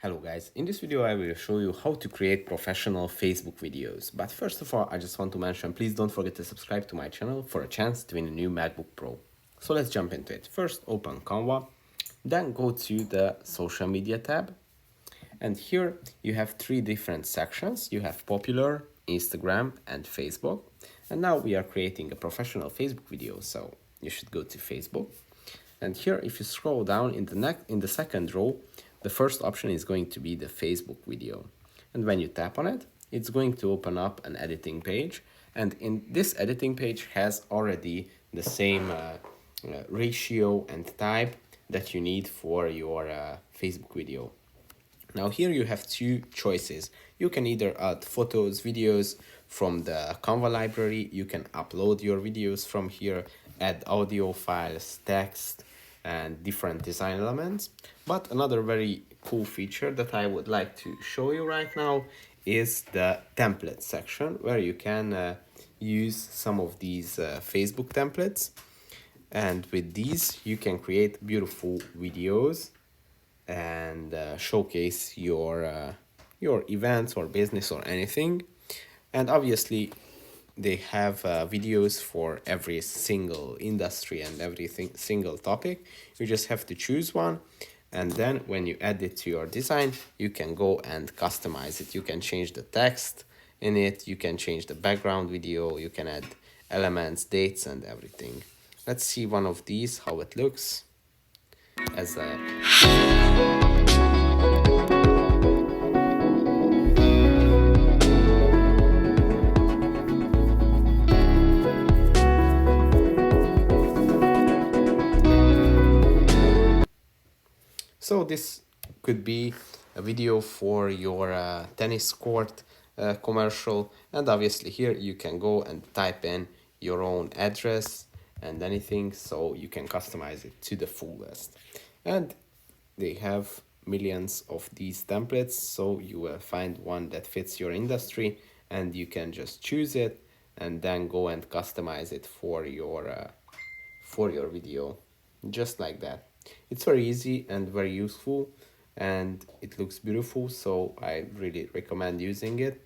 Hello guys, in this video I will show you how to create professional Facebook videos. But first of all, I just want to mention, please don't forget to subscribe to my channel for a chance to win a new MacBook Pro. So let's jump into it. First open Canva, then go to the social media tab. And here you have three different sections. You have popular, Instagram and Facebook. And now we are creating a professional Facebook video. So you should go to Facebook. And here, if you scroll down in the second row, the first option is going to be the Facebook video. And when you tap on it, it's going to open up an editing page. And in this editing page has already the same ratio and type that you need for your Facebook video. Now here you have two choices. You can either add photos, videos from the Canva library. You can upload your videos from here, add audio files, text, and different design elements. But another very cool feature that I would like to show you right now is the template section, where you can use some of these Facebook templates. And with these, you can create beautiful videos and showcase your events or business or anything. And obviously they have videos for every single industry and single topic. You just have to choose one, and then when you add it to your design, you can go and customize it. You can change the text in it, you can change the background video, you can add elements, dates, and everything. Let's see one of these, how it looks as a So this could be a video for your tennis court commercial, and obviously here you can go and type in your own address and anything, so you can customize it to the fullest. And they have millions of these templates, so you will find one that fits your industry and you can just choose it and then go and customize it for your video, just like that. It's very easy and very useful, and it looks beautiful, so I really recommend using it.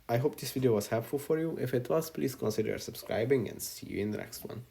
I hope this video was helpful for you. If it was, please consider subscribing, and see you in the next one.